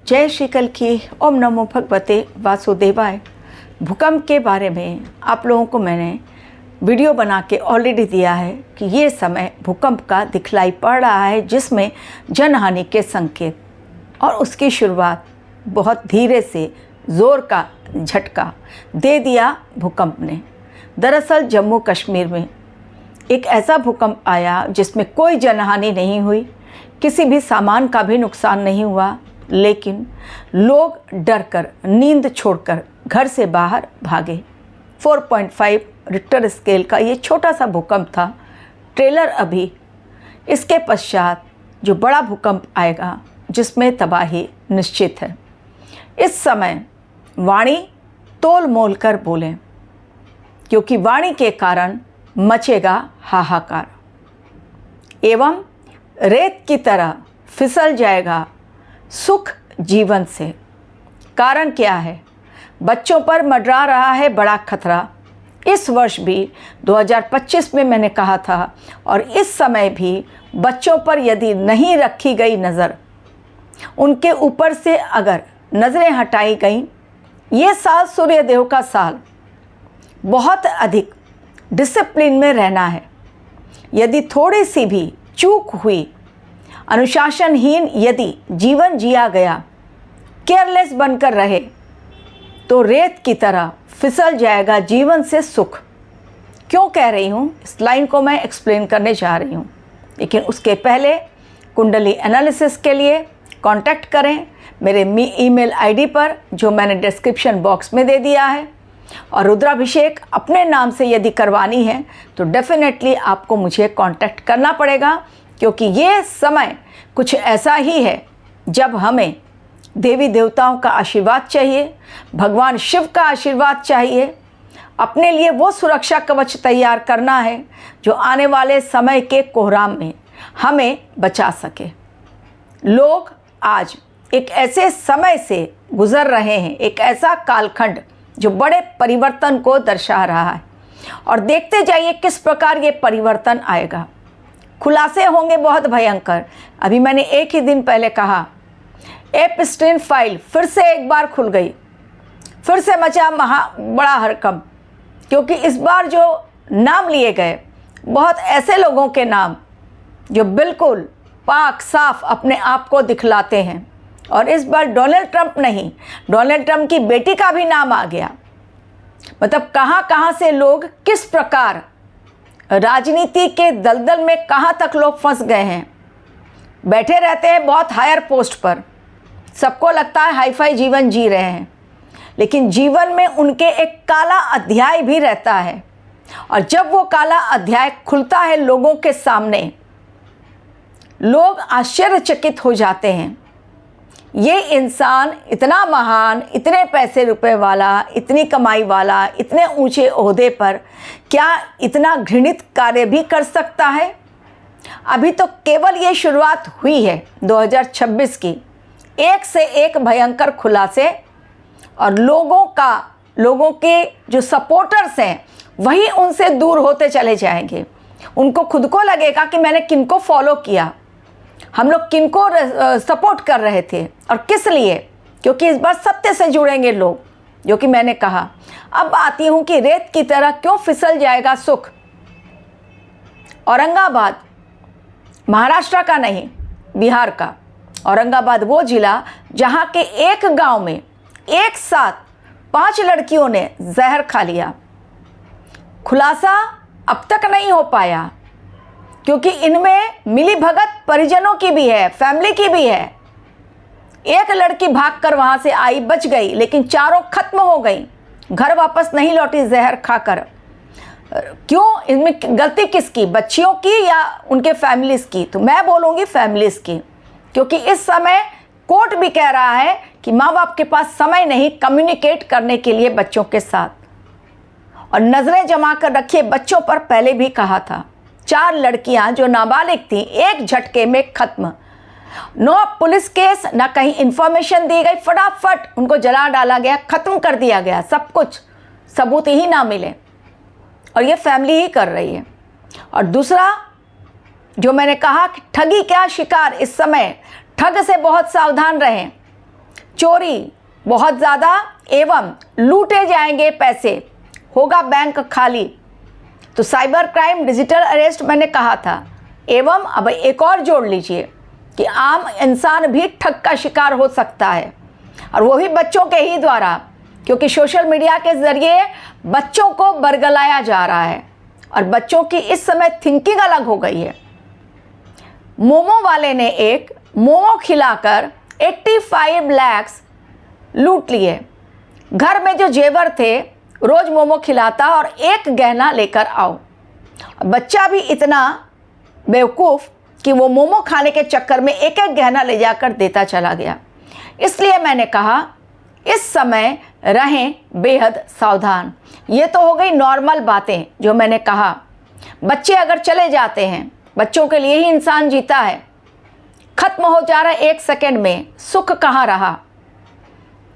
जय श्री कल की ओम नमो भगवते वासुदेवाय। भूकंप के बारे में आप लोगों को मैंने वीडियो बना के ऑलरेडी दिया है कि ये समय भूकंप का दिखलाई पड़ रहा है, जिसमें जनहानि के संकेत और उसकी शुरुआत बहुत धीरे से ज़ोर का झटका दे दिया भूकंप ने। दरअसल जम्मू कश्मीर में एक ऐसा भूकंप आया जिसमें कोई जनहानि नहीं हुई, किसी भी सामान का भी नुकसान नहीं हुआ, लेकिन लोग डरकर नींद छोड़कर घर से बाहर भागे। 4.5 रिक्टर स्केल का ये छोटा सा भूकंप था, ट्रेलर अभी। इसके पश्चात जो बड़ा भूकंप आएगा जिसमें तबाही निश्चित है। इस समय वाणी तोल मोल कर बोलें, क्योंकि वाणी के कारण मचेगा हाहाकार एवं रेत की तरह फिसल जाएगा सुख जीवन से। कारण क्या है? बच्चों पर मंडरा रहा है बड़ा खतरा। इस वर्ष भी 2025 में मैंने कहा था, और इस समय भी बच्चों पर यदि नहीं रखी गई नज़र, उनके ऊपर से अगर नज़रें हटाई गईं, ये साल सूर्यदेव का साल बहुत अधिक डिसिप्लिन में रहना है। यदि थोड़ी सी भी चूक हुई, अनुशासनहीन यदि जीवन जिया गया, केयरलेस बनकर रहे, तो रेत की तरह फिसल जाएगा जीवन से सुख। क्यों कह रही हूँ, इस लाइन को मैं एक्सप्लेन करने जा रही हूँ, लेकिन उसके पहले कुंडली एनालिसिस के लिए कांटेक्ट करें मेरे ईमेल आईडी पर, जो मैंने डिस्क्रिप्शन बॉक्स में दे दिया है। और रुद्राभिषेक अपने नाम से यदि करवानी है तो डेफिनेटली आपको मुझे कांटेक्ट करना पड़ेगा, क्योंकि ये समय कुछ ऐसा ही है जब हमें देवी देवताओं का आशीर्वाद चाहिए, भगवान शिव का आशीर्वाद चाहिए। अपने लिए वो सुरक्षा कवच तैयार करना है जो आने वाले समय के कोहराम में हमें बचा सके। लोग आज एक ऐसे समय से गुजर रहे हैं, एक ऐसा कालखंड जो बड़े परिवर्तन को दर्शा रहा है, और देखते जाइए किस प्रकार ये परिवर्तन आएगा। खुलासे होंगे बहुत भयंकर। अभी मैंने एक ही दिन पहले कहा, एप्स्टीन फाइल फिर से एक बार खुल गई, फिर से मचा बड़ा हड़कंप, क्योंकि इस बार जो नाम लिए गए बहुत ऐसे लोगों के नाम जो बिल्कुल पाक साफ अपने आप को दिखलाते हैं। और इस बार डोनाल्ड ट्रंप नहीं, डोनाल्ड ट्रंप की बेटी का भी नाम आ गया। मतलब कहाँ कहाँ से लोग किस प्रकार राजनीति के दलदल में कहाँ तक लोग फंस गए हैं। बैठे रहते हैं बहुत हायर पोस्ट पर, सबको लगता है हाईफाई जीवन जी रहे हैं, लेकिन जीवन में उनके एक काला अध्याय भी रहता है। और जब वो काला अध्याय खुलता है लोगों के सामने, लोग आश्चर्यचकित हो जाते हैं। ये इंसान इतना महान, इतने पैसे रुपए वाला, इतनी कमाई वाला, इतने ऊंचे ओहदे पर क्या इतना घृणित कार्य भी कर सकता है? अभी तो केवल ये शुरुआत हुई है 2026 की। एक से एक भयंकर खुलासे, और लोगों के जो सपोर्टर्स हैं वही उनसे दूर होते चले जाएंगे। उनको खुद को लगेगा कि मैंने किनको फॉलो किया, हम लोग किनको सपोर्ट कर रहे थे और किस लिए, क्योंकि इस बार सत्य से जुड़ेंगे लोग, जो कि मैंने कहा। अब आती हूँ कि रेत की तरह क्यों फिसल जाएगा सुख। औरंगाबाद महाराष्ट्र का नहीं, बिहार का औरंगाबाद वो जिला जहाँ के एक गांव में एक साथ 5 लड़कियों ने जहर खा लिया। खुलासा अब तक नहीं हो पाया, क्योंकि इनमें मिली भगत परिजनों की भी है, फैमिली की भी है। एक लड़की भागकर वहां से आई, बच गई, लेकिन चारों खत्म हो गई, घर वापस नहीं लौटी जहर खाकर। क्यों? इनमें गलती किसकी? बच्चियों की या उनके फैमिलीज की? तो मैं बोलूँगी फैमिलीज की, क्योंकि इस समय कोर्ट भी कह रहा है कि माँ बाप के पास समय नहीं कम्युनिकेट करने के लिए बच्चों के साथ। और नज़रें जमा कर रखिए बच्चों पर। पहले भी कहा था, 4 लड़कियां जो नाबालिग थीं एक झटके में खत्म। नो पुलिस केस, ना कहीं इंफॉर्मेशन दी गई, फटाफट उनको जला डाला गया, खत्म कर दिया गया सब कुछ, सबूत ही ना मिले। और ये फैमिली ही कर रही है। और दूसरा जो मैंने कहा कि ठगी क्या शिकार, इस समय ठग से बहुत सावधान रहें। चोरी बहुत ज़्यादा एवं लूटे जाएंगे पैसे, होगा बैंक खाली। तो साइबर क्राइम, डिजिटल अरेस्ट मैंने कहा था। एवं अब एक और जोड़ लीजिए कि आम इंसान भी ठग का शिकार हो सकता है, और वो भी बच्चों के ही द्वारा, क्योंकि सोशल मीडिया के ज़रिए बच्चों को बरगलाया जा रहा है और बच्चों की इस समय थिंकिंग अलग हो गई है। मोमो वाले ने एक मोमो खिलाकर 85 लाख लूट लिए। घर में जो जेवर थे, रोज़ मोमो खिलाता और एक गहना लेकर आओ। बच्चा भी इतना बेवकूफ़ कि वो मोमो खाने के चक्कर में एक एक गहना ले जाकर देता चला गया। इसलिए मैंने कहा इस समय रहें बेहद सावधान। ये तो हो गई नॉर्मल बातें जो मैंने कहा। बच्चे अगर चले जाते हैं, बच्चों के लिए ही इंसान जीता है, खत्म हो जा रहा है 1 सेकंड में, सुख कहाँ रहा।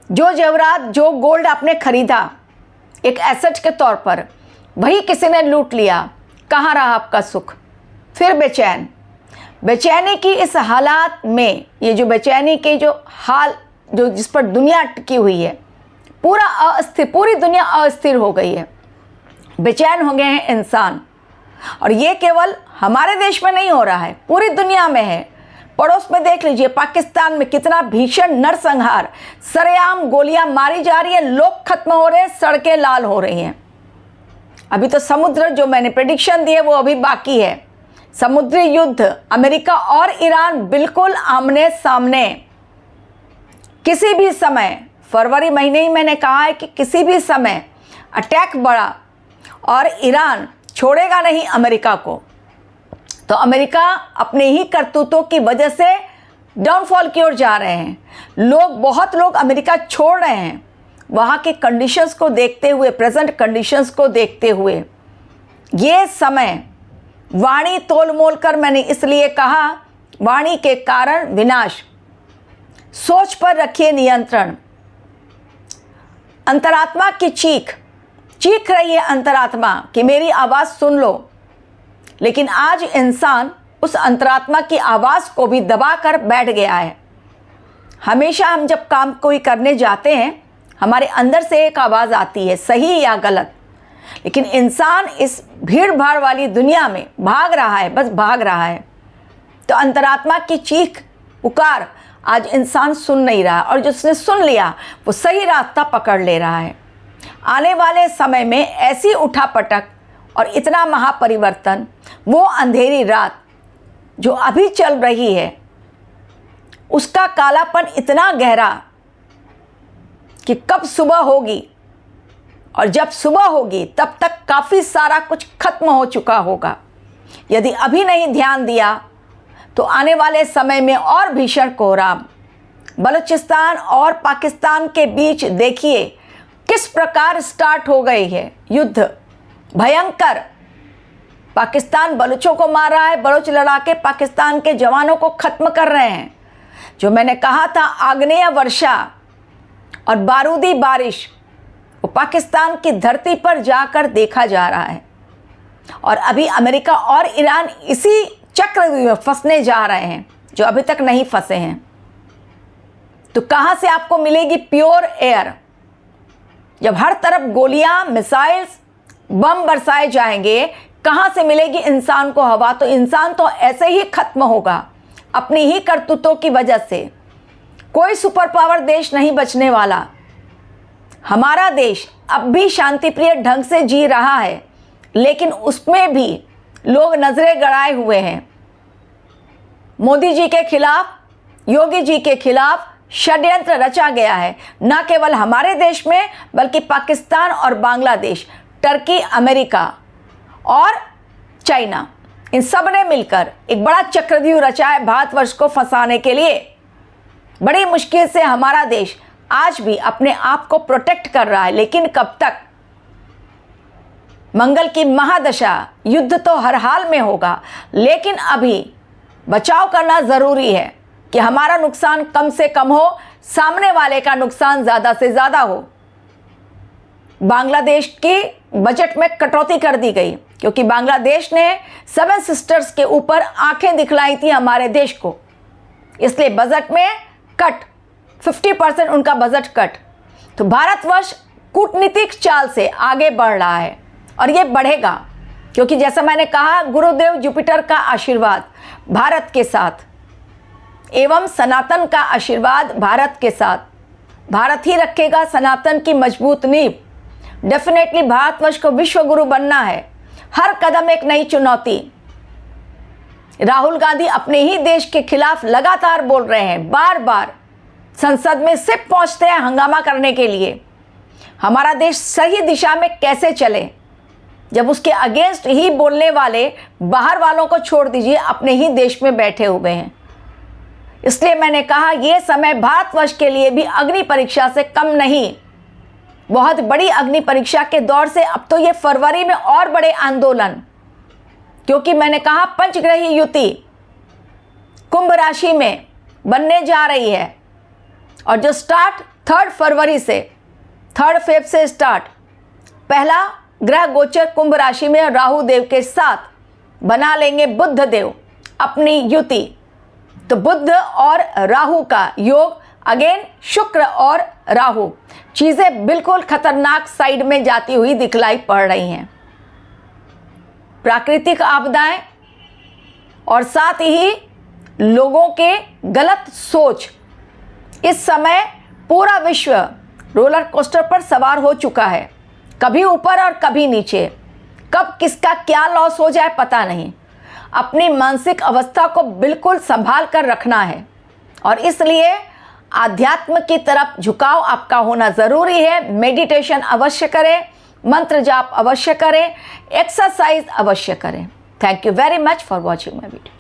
जो जेवरात, जो गोल्ड आपने खरीदा एक एसेट के तौर पर, वही किसी ने लूट लिया, कहाँ रहा आपका सुख। फिर बेचैनी की इस हालात में, ये जो बेचैनी के जो हाल जो जिस पर दुनिया टिकी हुई है, पूरी दुनिया अस्थिर हो गई है, बेचैन हो गए हैं इंसान। और ये केवल हमारे देश में नहीं हो रहा है, पूरी दुनिया में है। पड़ोस में देख लीजिए, पाकिस्तान में कितना भीषण नरसंहार, सरेआम गोलियां मारी जा रही हैं, लोग खत्म हो रहे हैं, सड़कें लाल हो रही हैं। अभी तो समुद्र, जो मैंने प्रेडिक्शन दी है वो अभी बाकी है। समुद्री युद्ध, अमेरिका और ईरान बिल्कुल आमने सामने। किसी भी समय, फरवरी महीने ही मैंने कहा है कि किसी भी समय अटैक बढ़ा और ईरान छोड़ेगा नहीं अमेरिका को। तो अमेरिका अपने ही करतूतों की वजह से डाउनफॉल की ओर जा रहे हैं। बहुत लोग अमेरिका छोड़ रहे हैं, वहाँ की कंडीशंस को देखते हुए, प्रेजेंट कंडीशंस को देखते हुए। ये समय वाणी तोल मोल कर, मैंने इसलिए कहा, वाणी के कारण विनाश। सोच पर रखिए नियंत्रण। अंतरात्मा की चीख रही है अंतरात्मा कि मेरी आवाज़ सुन लो, लेकिन आज इंसान उस अंतरात्मा की आवाज़ को भी दबा कर बैठ गया है। हमेशा हम जब काम कोई करने जाते हैं, हमारे अंदर से एक आवाज़ आती है, सही या गलत, लेकिन इंसान इस भीड़ भाड़ वाली दुनिया में भाग रहा है, बस भाग रहा है। तो अंतरात्मा की चीख पुकार आज इंसान सुन नहीं रहा, और जिसने सुन लिया वो सही रास्ता पकड़ ले रहा है। आने वाले समय में ऐसी उठापटक और इतना महापरिवर्तन, वो अंधेरी रात जो अभी चल रही है, उसका कालापन इतना गहरा कि कब सुबह होगी, और जब सुबह होगी तब तक काफ़ी सारा कुछ खत्म हो चुका होगा। यदि अभी नहीं ध्यान दिया तो आने वाले समय में और भीषण कोहराम। बलूचिस्तान और पाकिस्तान के बीच देखिए किस प्रकार स्टार्ट हो गई है युद्ध, भयंकर। पाकिस्तान बलूचों को मार रहा है, बलूच लड़ा के पाकिस्तान के जवानों को ख़त्म कर रहे हैं। जो मैंने कहा था आग्नेय वर्षा और बारूदी बारिश, वो पाकिस्तान की धरती पर जाकर देखा जा रहा है। और अभी अमेरिका और ईरान इसी चक्रव्यूह में फंसने जा रहे हैं जो अभी तक नहीं फंसे हैं। तो कहाँ से आपको मिलेगी प्योर एयर, जब हर तरफ गोलियां, मिसाइल्स, बम बरसाए जाएंगे? कहाँ से मिलेगी इंसान को हवा? तो इंसान तो ऐसे ही खत्म होगा अपनी ही करतूतों की वजह से। कोई सुपर पावर देश नहीं बचने वाला। हमारा देश अब भी शांतिप्रिय ढंग से जी रहा है, लेकिन उसमें भी लोग नजरें गड़ाए हुए हैं। मोदी जी के खिलाफ, योगी जी के खिलाफ षड्यंत्र रचा गया है, न केवल हमारे देश में बल्कि पाकिस्तान और बांग्लादेश, टर्की, अमेरिका और चाइना, इन सब ने मिलकर एक बड़ा चक्रव्यूह रचा है भारतवर्ष को फंसाने के लिए। बड़ी मुश्किल से हमारा देश आज भी अपने आप को प्रोटेक्ट कर रहा है, लेकिन कब तक? मंगल की महादशा, युद्ध तो हर हाल में होगा, लेकिन अभी बचाव करना ज़रूरी है कि हमारा नुकसान कम से कम हो, सामने वाले का नुकसान ज़्यादा से ज़्यादा हो। बांग्लादेश की बजट में कटौती कर दी गई क्योंकि बांग्लादेश ने 7 सिस्टर्स के ऊपर आंखें दिखलाई थी हमारे देश को, इसलिए बजट में कट। 50% उनका बजट कट। तो भारतवर्ष कूटनीतिक चाल से आगे बढ़ रहा है और ये बढ़ेगा, क्योंकि जैसा मैंने कहा, गुरुदेव जुपिटर का आशीर्वाद भारत के साथ एवं सनातन का आशीर्वाद भारत के साथ, भारत ही रखेगा सनातन की मजबूत नींव। डेफिनेटली भारतवर्ष को विश्व गुरु बनना है। हर कदम एक नई चुनौती। राहुल गांधी अपने ही देश के खिलाफ लगातार बोल रहे हैं, बार बार संसद में सिर्फ पहुंचते हैं हंगामा करने के लिए। हमारा देश सही दिशा में कैसे चले जब उसके अगेंस्ट ही बोलने वाले बाहर वालों को छोड़ दीजिए, अपने ही देश में बैठे हुए हैं। इसलिए मैंने कहा यह समय भारतवर्ष के लिए भी अग्नि परीक्षा से कम नहीं, बहुत बड़ी अग्नि परीक्षा के दौर से अब तो ये फरवरी में और बड़े आंदोलन, क्योंकि मैंने कहा पंचग्रही युति कुंभ राशि में बनने जा रही है और जो स्टार्ट 3 फरवरी से 3 फेब से स्टार्ट, पहला ग्रह गोचर कुंभ राशि में राहु देव के साथ बना लेंगे बुध देव अपनी युति। तो बुध और राहु का योग, अगेन शुक्र और राहु, चीज़ें बिल्कुल खतरनाक साइड में जाती हुई दिखलाई पड़ रही हैं। प्राकृतिक आपदाएं और साथ ही लोगों के गलत सोच, इस समय पूरा विश्व रोलर कोस्टर पर सवार हो चुका है, कभी ऊपर और कभी नीचे। कब किसका क्या लॉस हो जाए पता नहीं। अपनी मानसिक अवस्था को बिल्कुल संभाल कर रखना है और इसलिए आध्यात्म की तरफ झुकाव आपका होना ज़रूरी है। मेडिटेशन अवश्य करें, मंत्र जाप अवश्य करें, एक्सरसाइज अवश्य करें। Thank you very much for watching my video.